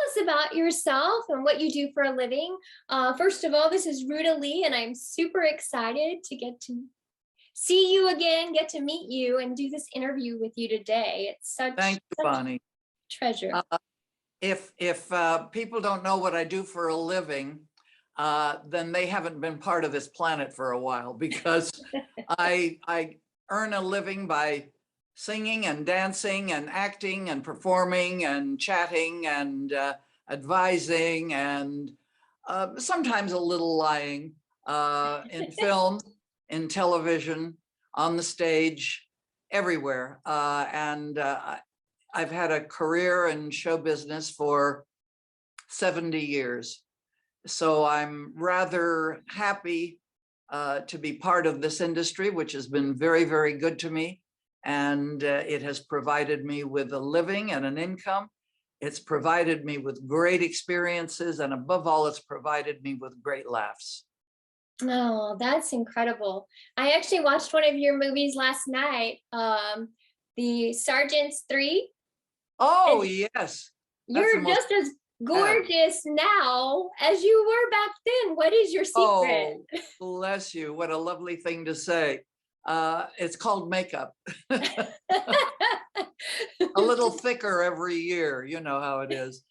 us about yourself and what you do for a living. First of all, this is Ruta Lee, and I'm super excited to get to see you again, get to meet you, and do this interview with you today. It's Thank you, such Bonnie. treasure. If people don't know what I do for a living, then they haven't been part of this planet for a while, because I earn a living by singing and dancing and acting and performing and chatting and advising and sometimes a little lying in film, in television, on the stage, everywhere. I've had a career in show business for 70 years. So I'm rather happy to be part of this industry, which has been very, very good to me. And it has provided me with a living and an income. It's provided me with great experiences. And above all, it's provided me with great laughs. Oh, that's incredible. I actually watched one of your movies last night, the Sergeant's 3. Oh, yes. You're just as gorgeous now as you were back then. What is your secret? Oh, bless you. What a lovely thing to say. It's called makeup. A little thicker every year, you know how it is.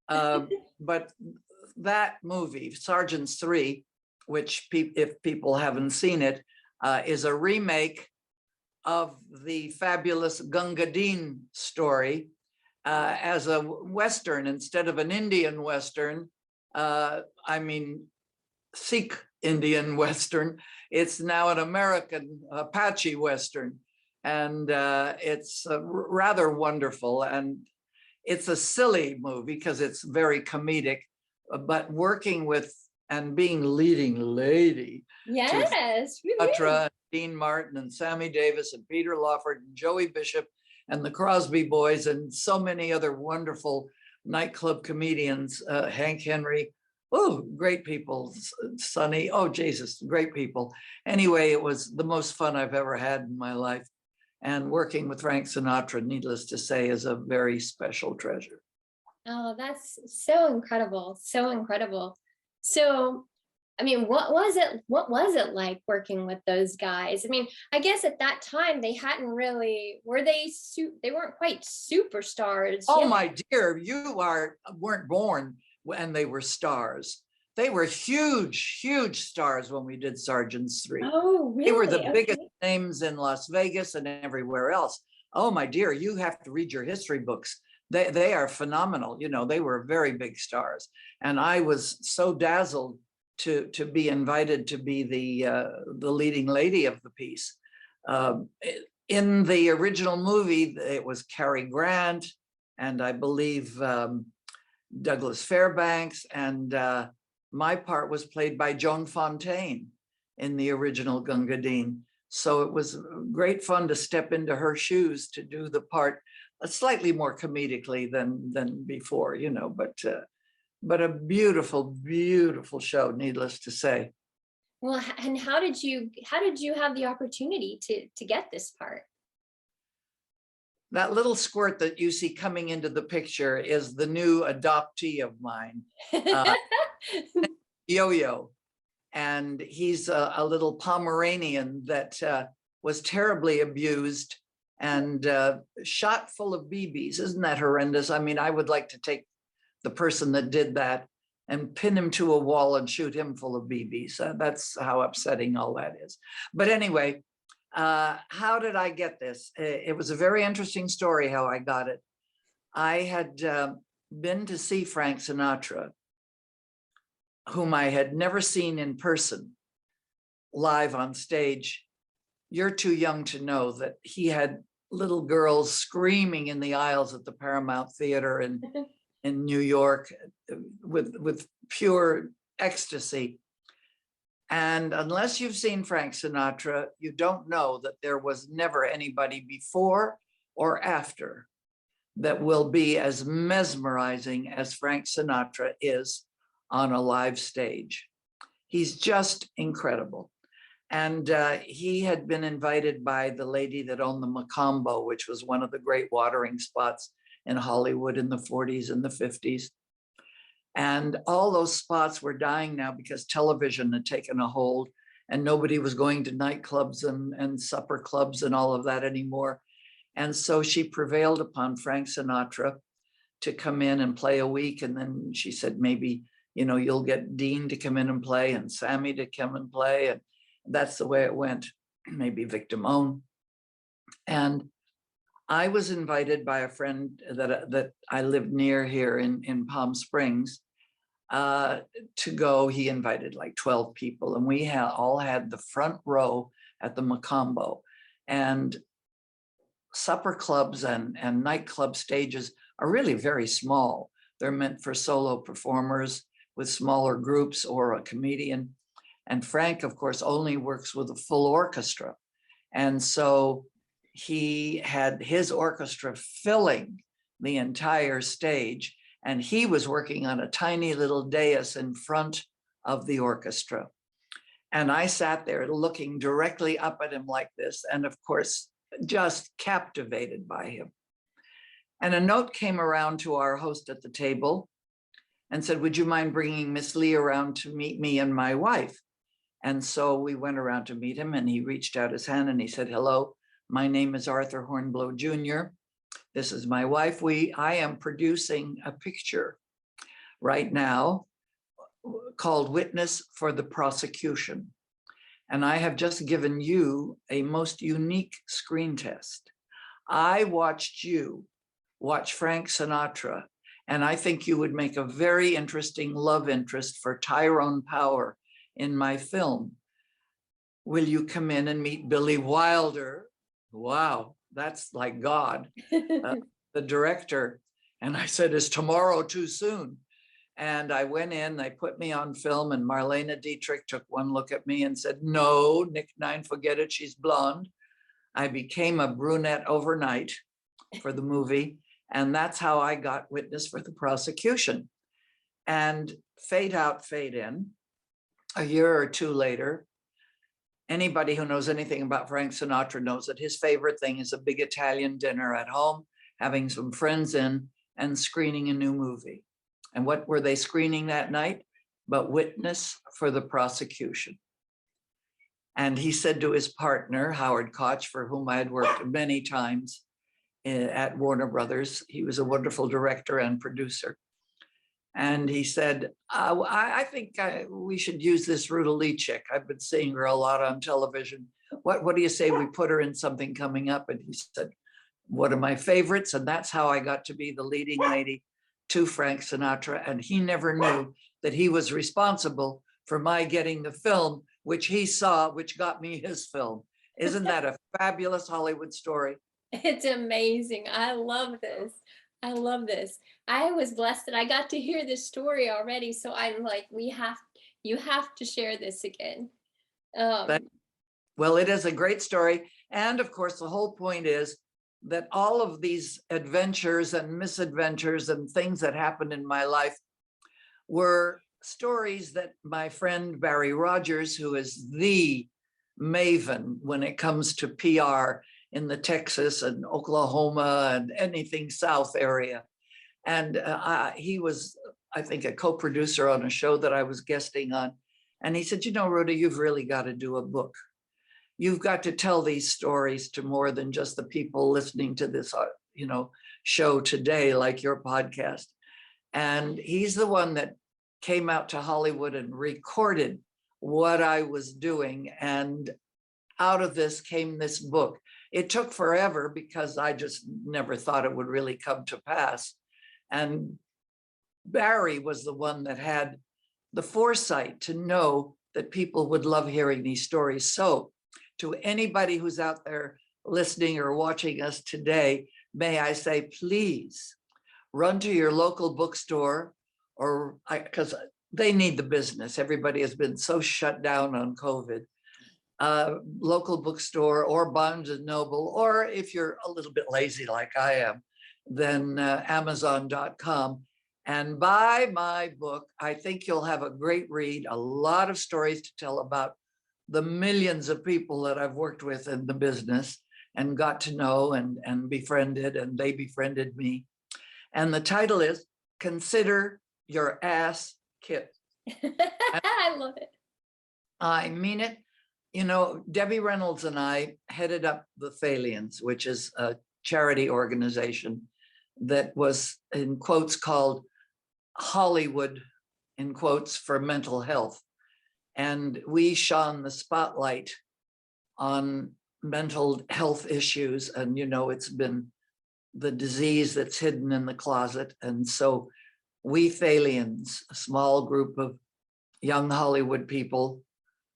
But that movie, Sergeant's 3, which if people haven't seen it, is a remake of the fabulous Gunga Din story as a Western instead of an Indian Western. I mean, Sikh Indian Western. It's now an American Apache Western. And it's rather wonderful. And it's a silly movie because it's very comedic, but working with and being leading lady. Yes. Sinatra, Dean Martin, and Sammy Davis, and Peter Lawford, and Joey Bishop, and the Crosby Boys, and so many other wonderful nightclub comedians, Hank Henry. Oh, great people, Sonny. Oh, Jesus, great people. Anyway, it was the most fun I've ever had in my life. And working with Frank Sinatra, needless to say, is a very special treasure. Oh, that's so incredible. So incredible. So, I mean, what was it like working with those guys? I mean, I guess at that time they hadn't really, they weren't quite superstars Oh, yet. my dear, weren't born when they were stars. They were huge, huge stars when we did Sergeant's 3. Oh, really? They were the biggest names in Las Vegas and everywhere else. Oh, my dear, you have to read your history books. They are phenomenal. You know, they were very big stars. And I was so dazzled to be invited to be the leading lady of the piece. In the original movie, it was Cary Grant, and I believe Douglas Fairbanks, and my part was played by Joan Fontaine in the original Gunga Din. So it was great fun to step into her shoes to do the part slightly more comedically than before, you know, but a beautiful, beautiful show, needless to say. Well, and how did you have the opportunity to get this part? That little squirt that you see coming into the picture is the new adoptee of mine, Yo-Yo. And he's a little Pomeranian that was terribly abused and shot full of BBs. Isn't that horrendous? I mean, I would like to take the person that did that and pin him to a wall and shoot him full of BBs. That's how upsetting all that is. But anyway, how did I get this? It was a very interesting story how I got it. I had been to see Frank Sinatra, whom I had never seen in person, live on stage. You're too young to know that he had little girls screaming in the aisles at the Paramount Theater in New York with pure ecstasy. And unless you've seen Frank Sinatra, you don't know that there was never anybody before or after that will be as mesmerizing as Frank Sinatra is on a live stage. He's just incredible. And he had been invited by the lady that owned the Macombo, which was one of the great watering spots in Hollywood in the 40s and the 50s. And all those spots were dying now because television had taken a hold and nobody was going to nightclubs and supper clubs and all of that anymore. And so she prevailed upon Frank Sinatra to come in and play a week. And then she said, maybe, you'll get Dean to come in and play and Sammy to come and play. And that's the way it went, maybe Victor Moan. And I was invited by a friend that I lived near here in Palm Springs to go. He invited like 12 people, and we all had the front row at the Macombo. And supper clubs and nightclub stages are really very small. They're meant for solo performers with smaller groups or a comedian. And Frank, of course, only works with a full orchestra. And so he had his orchestra filling the entire stage, and he was working on a tiny little dais in front of the orchestra. And I sat there looking directly up at him like this, and of course, just captivated by him. And a note came around to our host at the table and said, would you mind bringing Miss Lee around to meet me and my wife? And so we went around to meet him, and he reached out his hand and he said, hello, my name is Arthur Hornblow Jr. This is my wife. I am producing a picture right now called Witness for the Prosecution. And I have just given you a most unique screen test. I watched you watch Frank Sinatra, and I think you would make a very interesting love interest for Tyrone Power in my film. Will you come in and meet Billy Wilder? Wow, that's like God, the director. And I said, is tomorrow too soon? And I went in, they put me on film, and Marlene Dietrich took one look at me and said, no, Nick Nine, forget it, she's blonde. I became a brunette overnight for the movie. And that's how I got Witness for the Prosecution. And fade out, fade in. A year or two later, anybody who knows anything about Frank Sinatra knows that his favorite thing is a big Italian dinner at home, having some friends in and screening a new movie. And what were they screening that night? But Witness for the Prosecution. And he said to his partner, Howard Koch, for whom I had worked many times at Warner Brothers, he was a wonderful director and producer. And he said, I think we should use this Ruta Lee chick. I've been seeing her a lot on television. What do you say we put her in something coming up? And he said, one of my favorites. And that's how I got to be the leading lady to Frank Sinatra. And he never knew that he was responsible for my getting the film, which he saw, which got me his film. Isn't that a fabulous Hollywood story? It's amazing. I love this. I love this. I was blessed that I got to hear this story already. So I'm like, you have to share this again. Well, it is a great story. And of course, the whole point is that all of these adventures and misadventures and things that happened in my life were stories that my friend Barry Rogers, who is the maven when it comes to PR in the Texas and Oklahoma and anything South area. And he was, I think, a co-producer on a show that I was guesting on. And he said, Ruta, you've really got to do a book. You've got to tell these stories to more than just the people listening to this, show today, like your podcast. And he's the one that came out to Hollywood and recorded what I was doing. And out of this came this book. It took forever because I just never thought it would really come to pass. And Barry was the one that had the foresight to know that people would love hearing these stories. So to anybody who's out there listening or watching us today, may I say, please run to your local bookstore, or because they need the business. Everybody has been so shut down on COVID. Local bookstore or Barnes and Noble, or if you're a little bit lazy like I am, then Amazon.com, and buy my book. I think you'll have a great read, a lot of stories to tell about the millions of people that I've worked with in the business and got to know and befriended, and they befriended me. And the title is Consider your ass kissed. I love it. I mean it. You know, Debbie Reynolds and I headed up the Thalians, which is a charity organization that was, in quotes, called Hollywood, in quotes, for mental health. And we shone the spotlight on mental health issues. And, you know, it's been the disease that's hidden in the closet. And so we Thalians, a small group of young Hollywood people,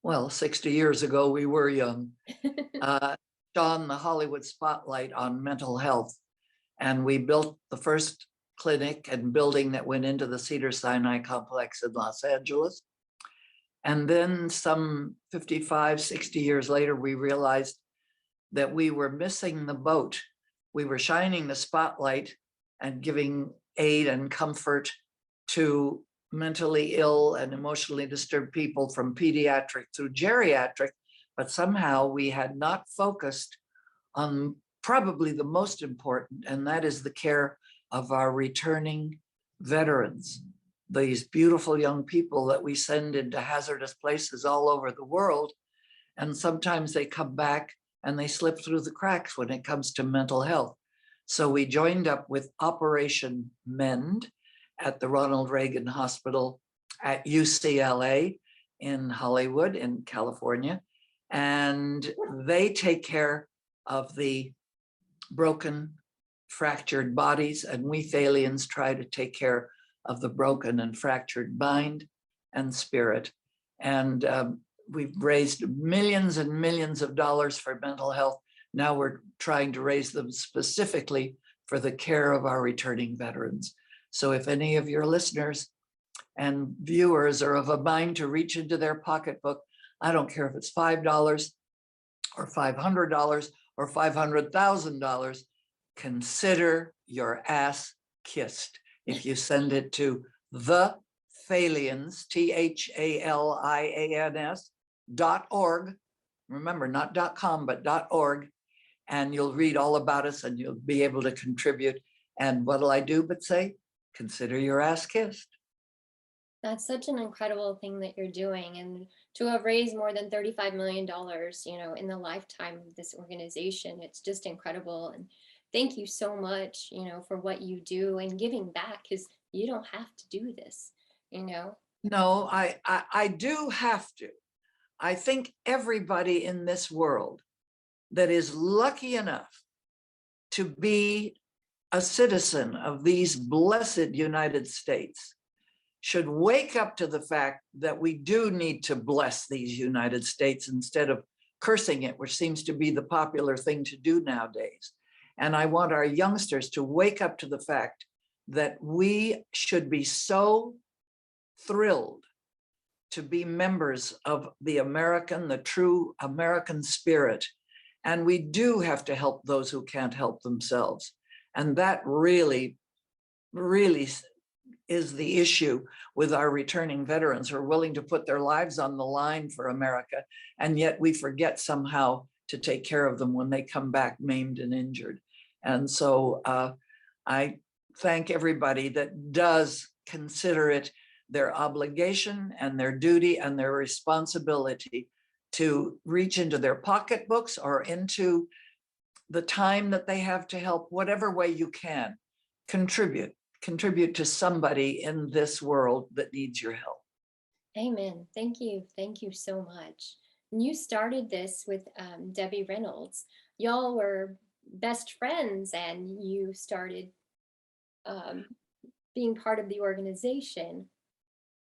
well, 60 years ago, we were young, shone the Hollywood spotlight on mental health. And we built the first clinic and building that went into the Cedars-Sinai complex in Los Angeles. And then some 55, 60 years later, we realized that we were missing the boat. We were shining the spotlight and giving aid and comfort to mentally ill and emotionally disturbed people from pediatric through geriatric, but somehow we had not focused on probably the most important, and that is the care of our returning veterans, these beautiful young people that we send into hazardous places all over the world. And sometimes they come back and they slip through the cracks when it comes to mental health. So we joined up with Operation Mend at the Ronald Reagan Hospital at UCLA in Hollywood, in California. And they take care of the broken, fractured bodies, and we Thalians try to take care of the broken and fractured mind and spirit. And we've raised millions and millions of dollars for mental health. Now we're trying to raise them specifically for the care of our returning veterans. So if any of your listeners and viewers are of a mind to reach into their pocketbook, I don't care if it's $5 or $500 or $500,000, consider your ass kissed if you send it to the Thalians, THALIANS.org. Remember, not .com, but .org. And you'll read all about us and you'll be able to contribute. And what'll I do but say, consider your ass kissed. That's such an incredible thing that you're doing. And to have raised more than $35 million, you know, in the lifetime of this organization, it's just incredible. And thank you so much, you know, for what you do and giving back, because you don't have to do this, you know. No, I do have to. I think everybody in this world that is lucky enough to be a citizen of these blessed United States should wake up to the fact that we do need to bless these United States instead of cursing it, which seems to be the popular thing to do nowadays. And I want our youngsters to wake up to the fact that we should be so thrilled to be members of the true American spirit. And we do have to help those who can't help themselves. And that really, really is the issue with our returning veterans who are willing to put their lives on the line for America. And yet we forget somehow to take care of them when they come back maimed and injured. And so I thank everybody that does consider it their obligation and their duty and their responsibility to reach into their pocketbooks or into the time that they have to help, whatever way you can, contribute to somebody in this world that needs your help. Amen. Thank you. Thank you so much. And you started this with Debbie Reynolds. Y'all were best friends and you started being part of the organization.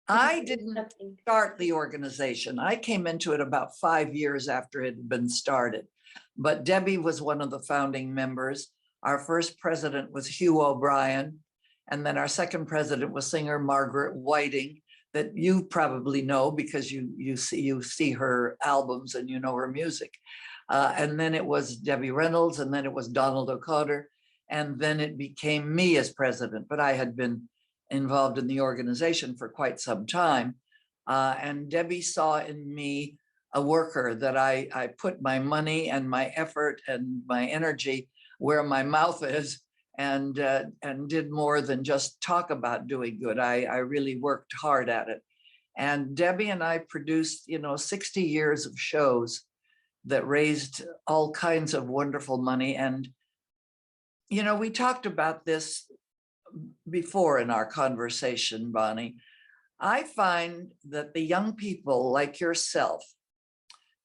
I didn't start the organization. I came into it about 5 years after it had been started. But Debbie was one of the founding members. Our first president was Hugh O'Brien. And then our second president was singer Margaret Whiting, that you probably know because you see her albums and you know her music. And then it was Debbie Reynolds, and then it was Donald O'Connor. And then it became me as president, but I had been involved in the organization for quite some time. And Debbie saw in me a worker that I put my money and my effort and my energy where my mouth is. and did more than just talk about doing good. I really worked hard at it. And Debbie and I produced, 60 years of shows that raised all kinds of wonderful money. And, we talked about this before in our conversation, Bonnie. I find that the young people like yourself,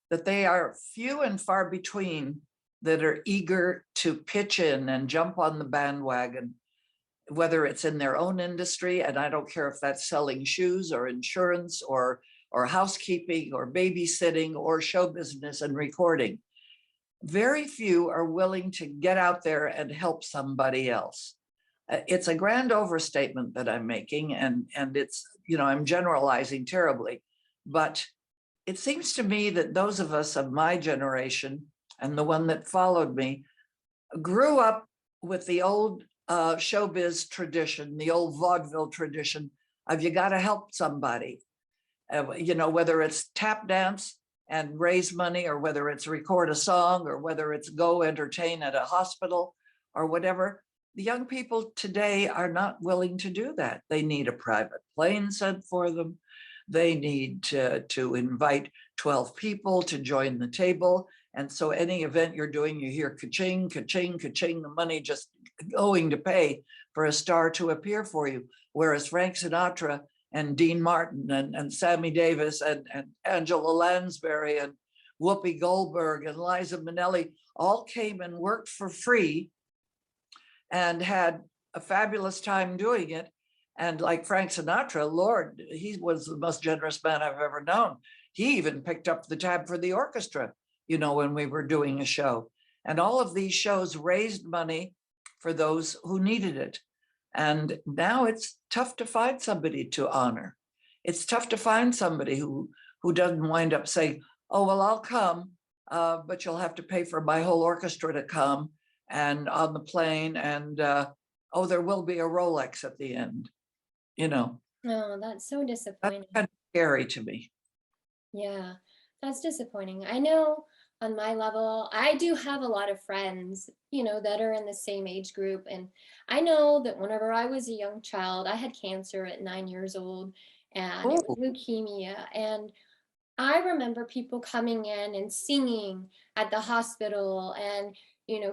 that they are few and far between that are eager to pitch in and jump on the bandwagon, whether it's in their own industry, and I don't care if that's selling shoes or insurance or housekeeping or babysitting or show business and recording. Very few are willing to get out there and help somebody else. It's a grand overstatement that I'm making, and it's, I'm generalizing terribly, but it seems to me that those of us of my generation and the one that followed me grew up with the old showbiz tradition, the old vaudeville tradition of you got to help somebody, whether it's tap dance and raise money, or whether it's record a song, or whether it's go entertain at a hospital or whatever. The young people today are not willing to do that. They need a private plane sent for them. They need to invite 12 people to join the table. And so any event you're doing, you hear ka-ching, ka-ching, ka-ching, the money just going to pay for a star to appear for you. Whereas Frank Sinatra and Dean Martin and Sammy Davis and Angela Lansbury and Whoopi Goldberg and Liza Minnelli all came and worked for free and had a fabulous time doing it. And like Frank Sinatra, Lord, he was the most generous man I've ever known. He even picked up the tab for the orchestra, when we were doing a show. And all of these shows raised money for those who needed it. And now it's tough to find somebody to honor. It's tough to find somebody who doesn't wind up saying, oh, well, I'll come, but you'll have to pay for my whole orchestra to come and on the plane. And oh, there will be a Rolex at the end, Oh, that's so disappointing. That's kind of scary to me. Yeah, that's disappointing. I know on my level, I do have a lot of friends, that are in the same age group. And I know that whenever I was a young child, I had cancer at 9 years old, and it was leukemia. And I remember people coming in and singing at the hospital and,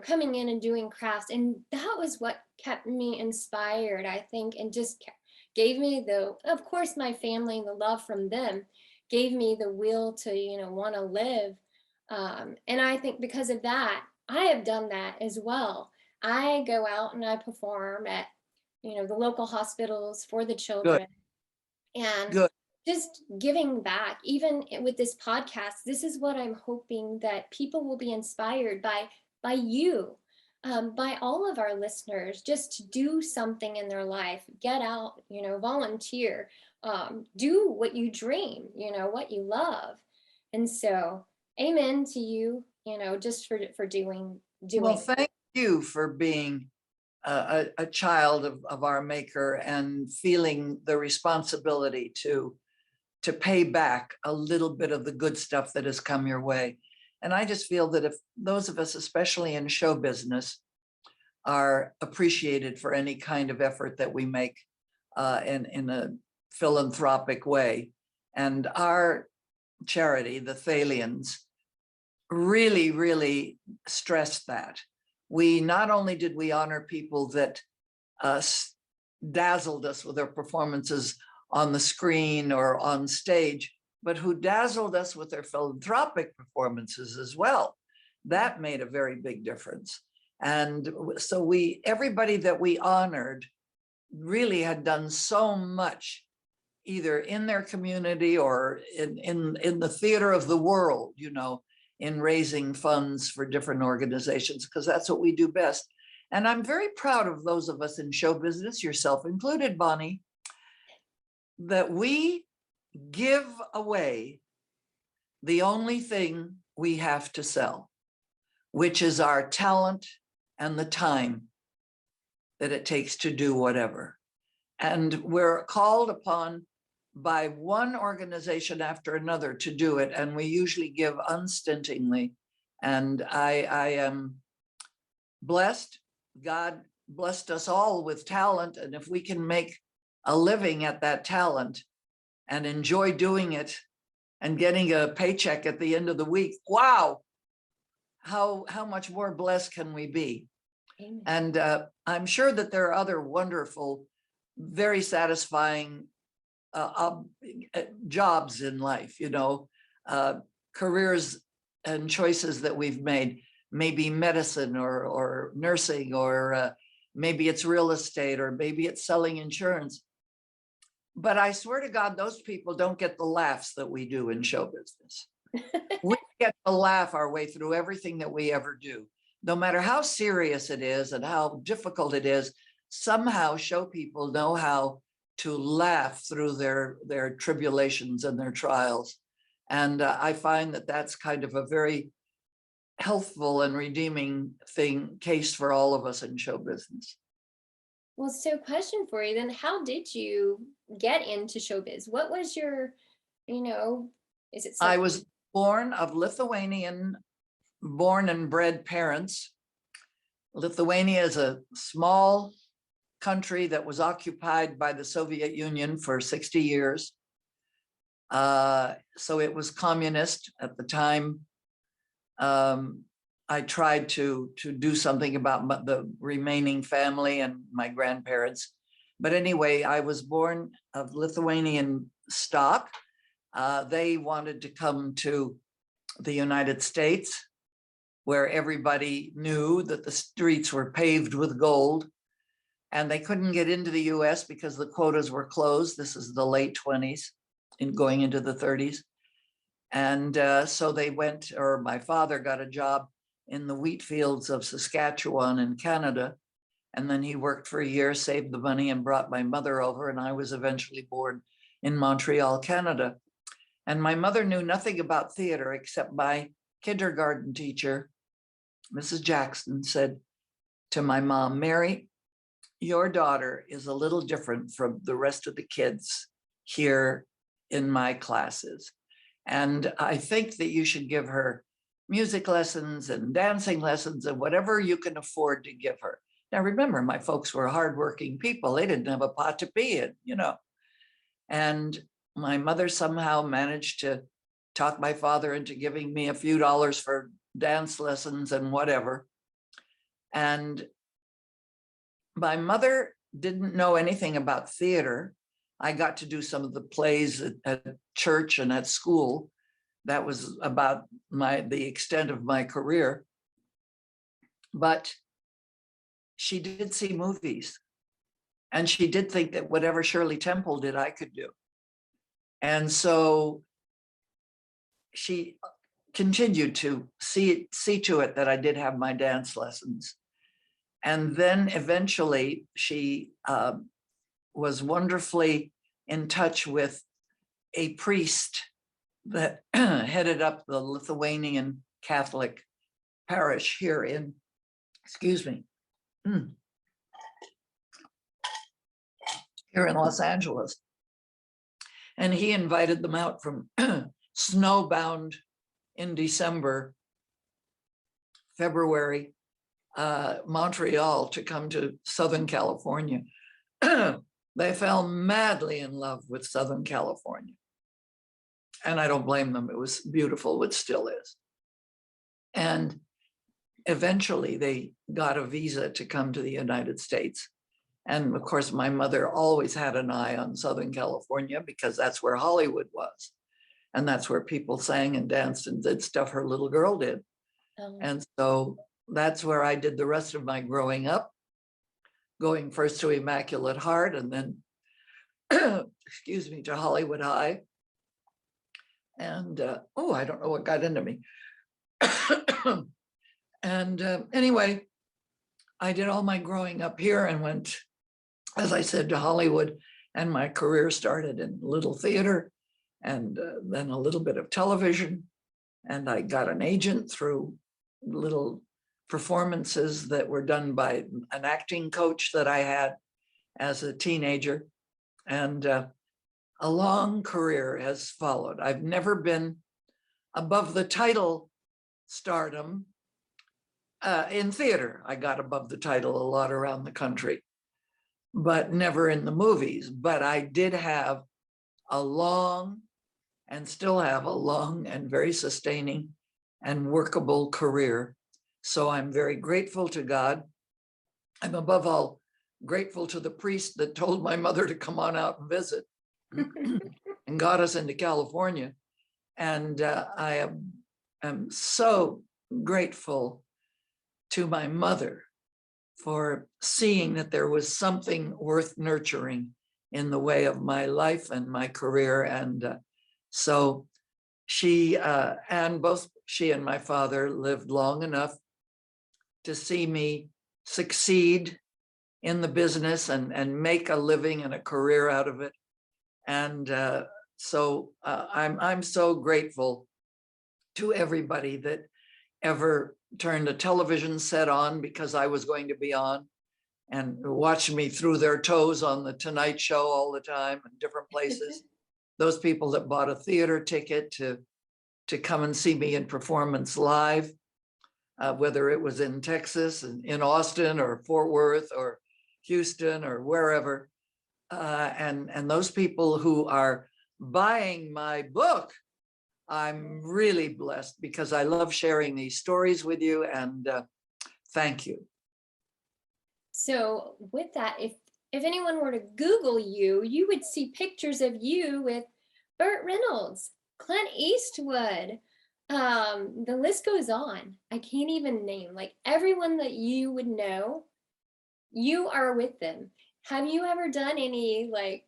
coming in and doing crafts. And that was what kept me inspired, I think, and just gave me of course, my family, the love from them gave me the will to, want to live. And I think because of that, I have done that as well. I go out and I perform at, the local hospitals for the children. Good. And Good. Just giving back, even with this podcast, this is what I'm hoping that people will be inspired by you, by all of our listeners, just to do something in their life, get out, volunteer, do what you dream, what you love. And so amen to you, just for doing. Well, thank you for being a child of our maker and feeling the responsibility to pay back a little bit of the good stuff that has come your way. And I just feel that if those of us, especially in show business, are appreciated for any kind of effort that we make in a philanthropic way, and our charity, the Thalians, really, really stressed that. We not only did we honor people that dazzled us with their performances on the screen or on stage, but who dazzled us with their philanthropic performances as well. That made a very big difference. And so everybody that we honored really had done so much, either in their community or in the theater of the world, in raising funds for different organizations, because that's what we do best. And I'm very proud of those of us in show business, yourself included, Bonnie, that we give away the only thing we have to sell, which is our talent and the time that it takes to do whatever. And we're called upon by one organization after another to do it, and we usually give unstintingly. And I am blessed. God blessed us all with talent. And if we can make a living at that talent and enjoy doing it and getting a paycheck at the end of the week, wow, how much more blessed can we be? Amen. And I'm sure that there are other wonderful, very satisfying jobs in life, careers and choices that we've made, maybe medicine or nursing, or maybe it's real estate, or maybe it's selling insurance. But I swear to God, those people don't get the laughs that we do in show business. We get to laugh our way through everything that we ever do. No matter how serious it is and how difficult it is, somehow show people know how to laugh through their tribulations and their trials. And I find that that's kind of a very healthful and redeeming case for all of us in show business. Well, so question for you then, how did you get into showbiz? What was your, is it I something? was born of Lithuanian born and bred parents. Lithuania is a small country that was occupied by the Soviet Union for 60 years. So it was communist at the time. I tried to do something about the remaining family and my grandparents. But anyway, I was born of Lithuanian stock. They wanted to come to the United States, where everybody knew that the streets were paved with gold, and they couldn't get into the US because the quotas were closed. This is the late 20s and going into the 30s. And so they went, or my father got a job in the wheat fields of Saskatchewan in Canada. And then he worked for a year, saved the money, and brought my mother over. And I was eventually born in Montreal, Canada. And my mother knew nothing about theater except my kindergarten teacher, Mrs. Jackson, said to my mom, "Mary, your daughter is a little different from the rest of the kids here in my classes. And I think that you should give her music lessons and dancing lessons and whatever you can afford to give her." Now, remember, my folks were hardworking people. They didn't have a pot to pee in, And my mother somehow managed to talk my father into giving me a few dollars for dance lessons and whatever. And my mother didn't know anything about theater. I got to do some of the plays at church and at school. That was about the extent of my career. But she did see movies, and she did think that whatever Shirley Temple did, I could do. And so she continued to see to it that I did have my dance lessons. And then eventually she was wonderfully in touch with a priest that headed up the Lithuanian Catholic parish here in, here in Los Angeles. And he invited them out from snowbound in December, February, Montreal, to come to Southern California. They fell madly in love with Southern California. And I don't blame them. It was beautiful, it still is. And eventually they got a visa to come to the United States. And of course, my mother always had an eye on Southern California because that's where Hollywood was. And that's where people sang and danced and did stuff her little girl did. And so that's where I did the rest of my growing up, going first to Immaculate Heart and then, to Hollywood High. And, I don't know what got into me. And anyway, I did all my growing up here and went, as I said, to Hollywood. And my career started in little theater and then a little bit of television. And I got an agent through little performances that were done by an acting coach that I had as a teenager. And a long career has followed. I've never been above the title stardom, In theater, I got above the title a lot around the country, but never in the movies. But I did have a long, and still have a long and very sustaining and workable career. So I'm very grateful to God. I'm above all grateful to the priest that told my mother to come on out and visit and got us into California. And I am so grateful to my mother for seeing that there was something worth nurturing in the way of my life and my career. And so she and both she and my father lived long enough to see me succeed in the business and make a living and a career out of it. And so I'm so grateful to everybody that ever turned a television set on because I was going to be on, and watched me through their toes on the Tonight Show all the time in different places. Those people that bought a theater ticket to come and see me in performance live, whether it was in Texas, in Austin or Fort Worth or Houston or wherever. And those people who are buying my book, I'm really blessed because I love sharing these stories with you, and thank you. So with that, if anyone were to Google you, you would see pictures of you with Burt Reynolds, Clint Eastwood. The list goes on. I can't even name, like, everyone that you would know, you are with them. Have you ever done any like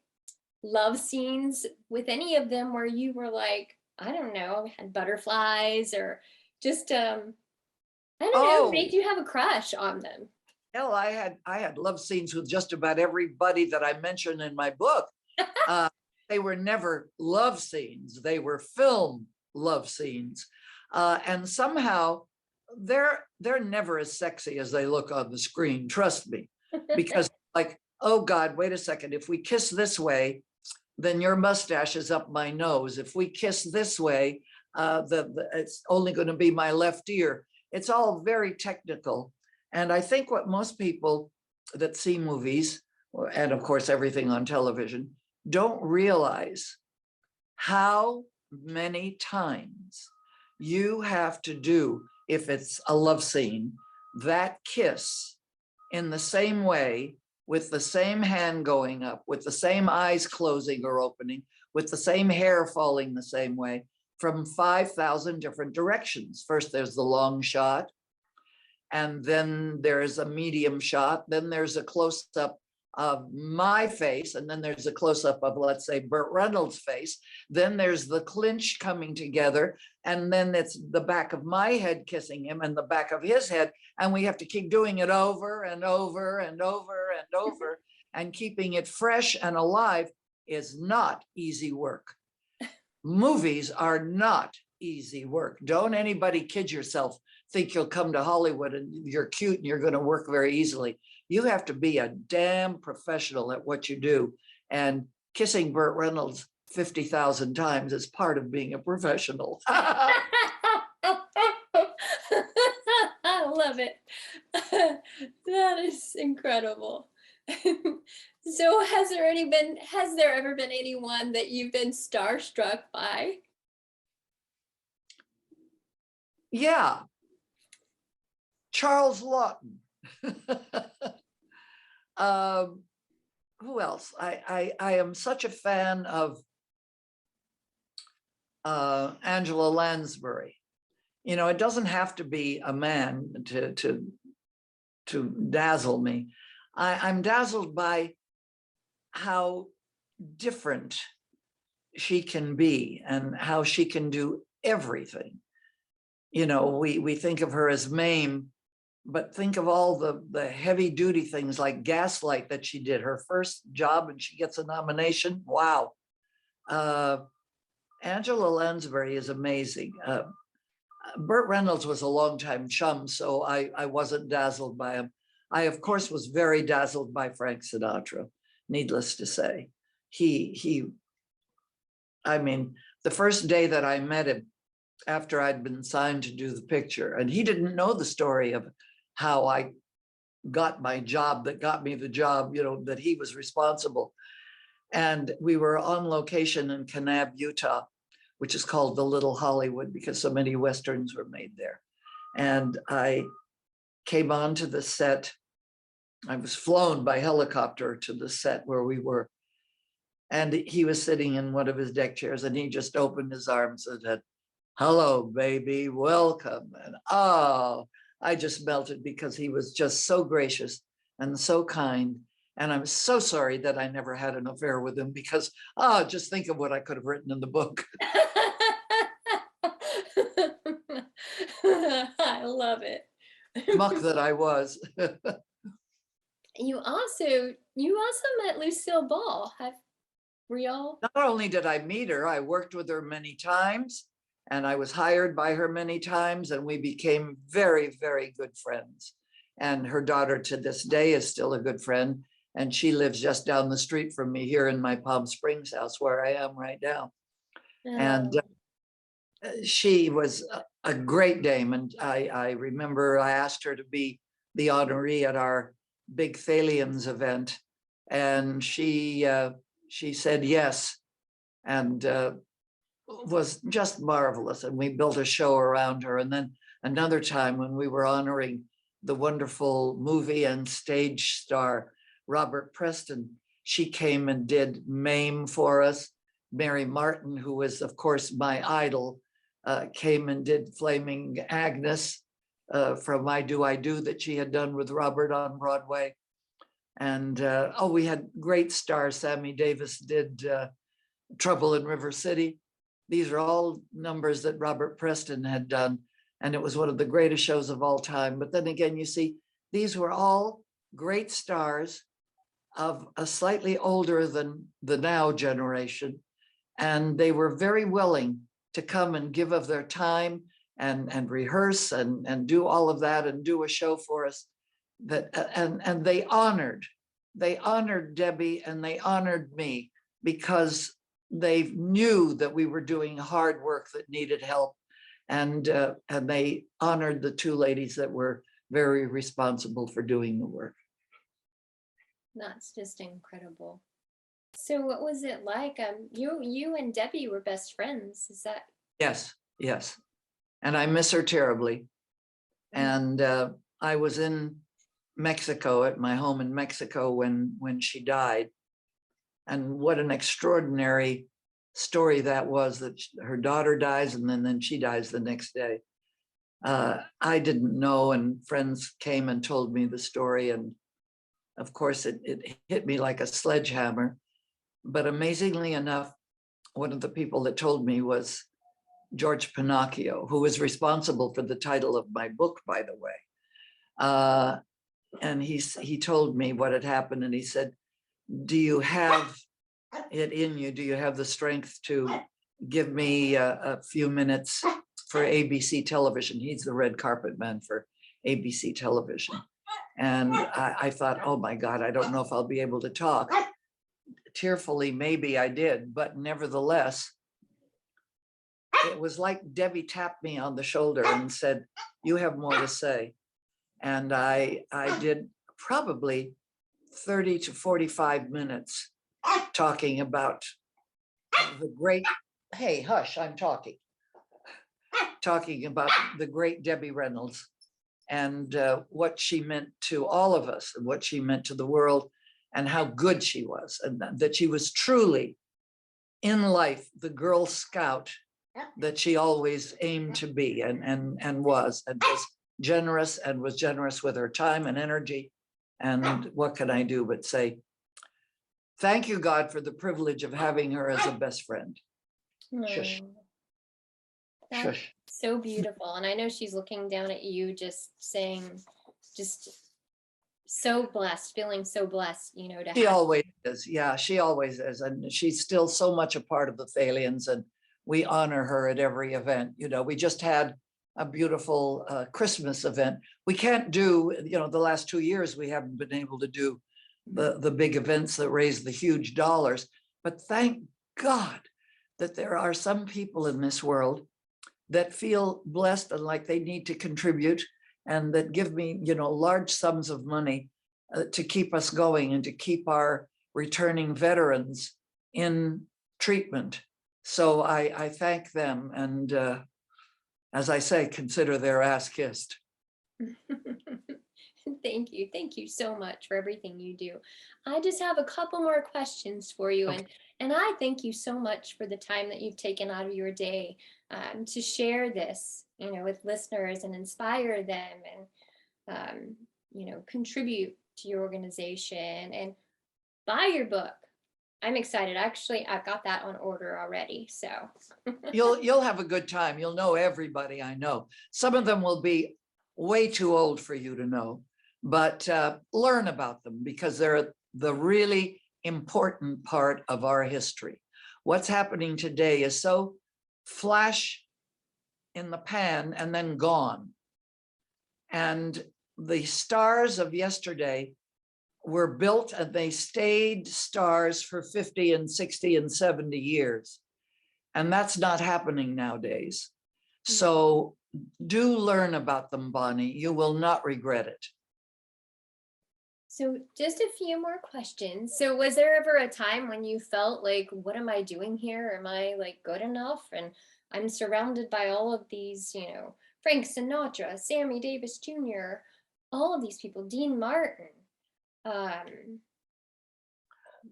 love scenes with any of them where you were like, I don't know, had butterflies or just I don't know, made you have a crush on them? Hell, I had love scenes with just about everybody that I mentioned in my book. They were never love scenes. They were film love scenes. And somehow they're never as sexy as they look on the screen, trust me. Because like, oh God, wait a second. If we kiss this way, then your mustache is up my nose. If we kiss this way, it's only going to be my left ear. It's all very technical. And I think what most people that see movies, and of course everything on television, don't realize how many times you have to do, if it's a love scene, that kiss in the same way, with the same hand going up, with the same eyes closing or opening, with the same hair falling the same way, from 5,000 different directions. First, there's the long shot, and then there's a medium shot, then there's a close-up of my face, and then there's a close-up of, let's say, Burt Reynolds' face. Then there's the clinch coming together, and then it's the back of my head kissing him and the back of his head, and we have to keep doing it over and over and over and over, and keeping it fresh and alive is not easy work. Movies are not easy work. Don't anybody kid yourself, think you'll come to Hollywood and you're cute and you're going to work very easily. You have to be a damn professional at what you do. And kissing Burt Reynolds 50,000 times is part of being a professional. I love it. That is incredible. So has there ever been anyone that you've been starstruck by? Yeah. Charles Lawton. Who else? I am such a fan of Angela Lansbury. You know, it doesn't have to be a man to dazzle me. I'm dazzled by how different she can be and how she can do everything. You know, we think of her as Mame, but think of all the heavy duty things like Gaslight that she did, her first job, and she gets a nomination. Wow. Angela Lansbury is amazing. Burt Reynolds was a longtime chum, so I wasn't dazzled by him. I, of course, was very dazzled by Frank Sinatra, needless to say. I mean, the first day that I met him, after I'd been signed to do the picture. And he didn't know the story of how I got my job that got me the job, that he was responsible. And we were on location in Kanab, Utah, which is called the Little Hollywood because so many Westerns were made there. And I came onto the set. I was flown by helicopter to the set where we were. And he was sitting in one of his deck chairs and he just opened his arms and said, "Hello, baby, welcome." And I just melted because he was just so gracious and so kind. And I'm so sorry that I never had an affair with him because, just think of what I could have written in the book. I love it. Muck that I was. You also met Lucille Ball. Were y'all? Not only did I meet her, I worked with her many times and I was hired by her many times and we became very, very good friends. And her daughter to this day is still a good friend. And she lives just down the street from me here in my Palm Springs house where I am right now. And she was a great dame. And I remember I asked her to be the honoree at our big Thalians event. And she said yes, and was just marvelous. And we built a show around her. And then another time when we were honoring the wonderful movie and stage star, Robert Preston, she came and did MAME for us. Mary Martin, who was, of course, my idol, came and did Flaming Agnes from I Do that she had done with Robert on Broadway. And we had great stars. Sammy Davis did Trouble in River City. These are all numbers that Robert Preston had done. And it was one of the greatest shows of all time. But then again, you see, these were all great stars of a slightly older than the now generation. And they were very willing to come and give of their time and rehearse and do all of that and do a show for us. And they honored Debbie and they honored me because they knew that we were doing hard work that needed help. And they honored the two ladies that were very responsible for doing the work. That's just incredible. So what was it like? You and Debbie were best friends. Is that? Yes. And I miss her terribly. And I was in Mexico, at my home in Mexico when she died. And what an extraordinary story that was, that her daughter dies and then she dies the next day. I didn't know, and friends came and told me the story. And of course, it hit me like a sledgehammer. But amazingly enough, one of the people that told me was George Pinocchio, who was responsible for the title of my book, by the way. And he told me what had happened. And he said, "Do you have it in you? Do you have the strength to give me a few minutes for ABC television?" He's the red carpet man for ABC television. And I thought, oh my God, I don't know if I'll be able to talk. Tearfully, maybe I did, but nevertheless, it was like Debbie tapped me on the shoulder and said, "You have more to say." And I did probably 30 to 45 minutes talking about the great, hey, hush, I'm talking about the great Debbie Reynolds and what she meant to all of us and what she meant to the world and how good she was, and that she was truly in life the Girl Scout that she always aimed to be and was generous with her time and energy. And what can I do but say, thank you, God, for the privilege of having her as a best friend. Shush. That's Shush. so beautiful. And I know she's looking down at you, just saying, just so blessed, feeling so blessed, to She always is. Yeah, she always is. And she's still so much a part of the Thalians, and we honor her at every event. We just had a beautiful Christmas event. We can't do, the last 2 years, we haven't been able to do the big events that raise the huge dollars. But thank God that there are some people in this world that feel blessed and like they need to contribute, and that give me, large sums of money to keep us going and to keep our returning veterans in treatment. So I thank them, and as I say, consider their ass kissed. Thank you. Thank you so much for everything you do. I just have a couple more questions for you. Okay. And I thank you so much for the time that you've taken out of your day to share this, with listeners and inspire them and, contribute to your organization and buy your book. I'm excited. Actually, I've got that on order already. So You'll have a good time. You'll know everybody I know. Some of them will be way too old for you to know, but learn about them because they're the really important part of our history. What's happening today is so flash in the pan and then gone. And the stars of yesterday were built and they stayed stars for 50 and 60 and 70 years. And that's not happening nowadays. So do learn about them, Bonnie. You will not regret it. So just a few more questions. So was there ever a time when you felt like, what am I doing here? Am I like good enough? And I'm surrounded by all of these, Frank Sinatra, Sammy Davis Jr., all of these people, Dean Martin.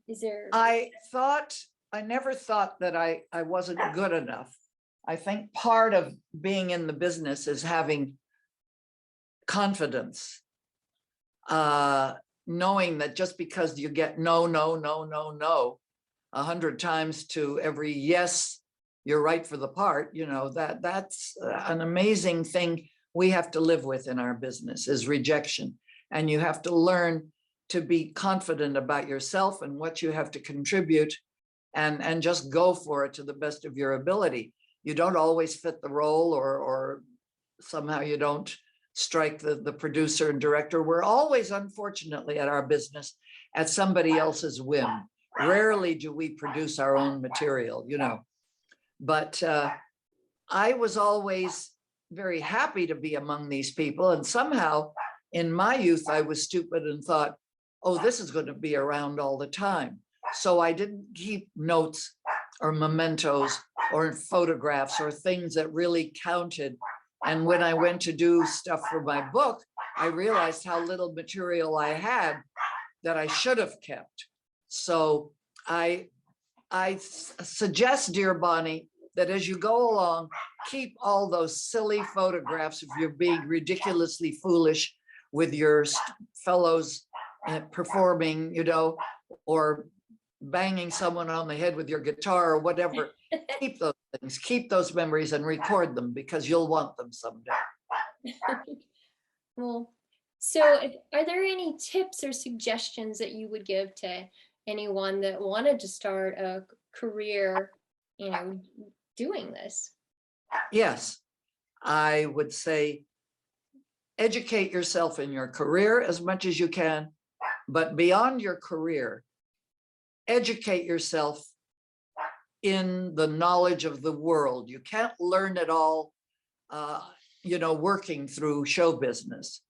Is there? I never thought that I wasn't good enough. I think part of being in the business is having confidence, knowing that just because you get no, 100 times to every yes, you're right for the part, that's an amazing thing we have to live with in our business is rejection. And you have to learn to be confident about yourself and what you have to contribute and just go for it to the best of your ability. You don't always fit the role or somehow you don't strike the producer and director. We're always, unfortunately, at our business at somebody else's whim. Rarely do we produce our own material, but I was always very happy to be among these people. And somehow in my youth, I was stupid and thought, oh, this is going to be around all the time. So I didn't keep notes or mementos or photographs or things that really counted. And when I went to do stuff for my book, I realized how little material I had that I should have kept. So I suggest, dear Bonnie, that as you go along, keep all those silly photographs if you're being ridiculously foolish with your fellows performing, or banging someone on the head with your guitar or whatever. Keep those things, keep those memories and record them because you'll want them someday. Well, so are there any tips or suggestions that you would give to anyone that wanted to start a career, doing this? Yes, I would say educate yourself in your career as much as you can, but beyond your career, educate yourself in the knowledge of the world. You can't learn it all, working through show business.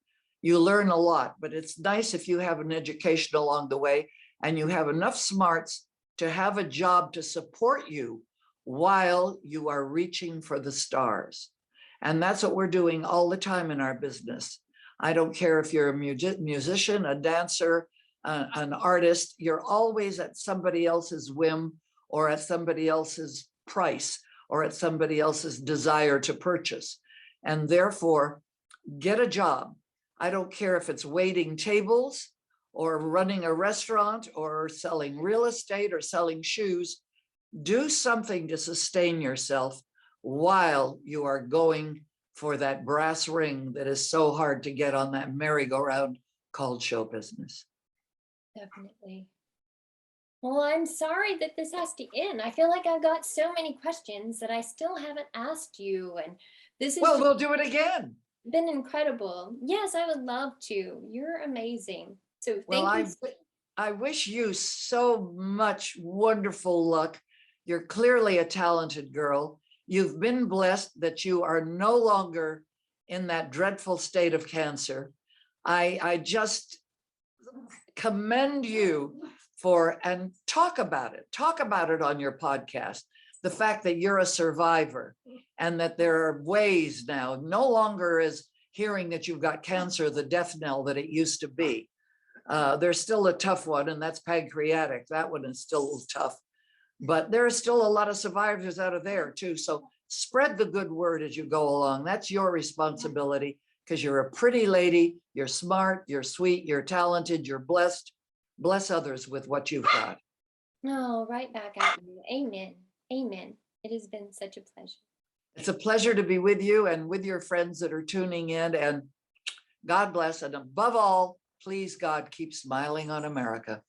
You learn a lot, but it's nice if you have an education along the way and you have enough smarts to have a job to support you while you are reaching for the stars. And that's what we're doing all the time in our business. I don't care if you're a musician, a dancer, an artist, you're always at somebody else's whim or at somebody else's price or at somebody else's desire to purchase. And therefore, get a job. I don't care if it's waiting tables or running a restaurant or selling real estate or selling shoes. Do something to sustain yourself while you are going for that brass ring that is so hard to get on that merry-go-round called show business. Definitely. Well, I'm sorry that this has to end. I feel like I've got so many questions that I still haven't asked you. And this is Well, we'll do it again. Been incredible. Yes, I would love to. You're amazing. So thank you. I wish you so much wonderful luck. You're clearly a talented girl. You've been blessed that you are no longer in that dreadful state of cancer. I just commend you for, and talk about it on your podcast. The fact that you're a survivor and that there are ways now, no longer is hearing that you've got cancer the death knell that it used to be. There's still a tough one, and that's pancreatic. That one is still tough, but there are still a lot of survivors out of there too. So spread the good word as you go along. That's your responsibility, because you're a pretty lady, you're smart, you're sweet, you're talented, you're blessed. Bless others with what you've got. No, right back at you. Amen. Amen. It has been such a pleasure. It's a pleasure to be with you and with your friends that are tuning in, and God bless. And above all, please, God, keep smiling on America.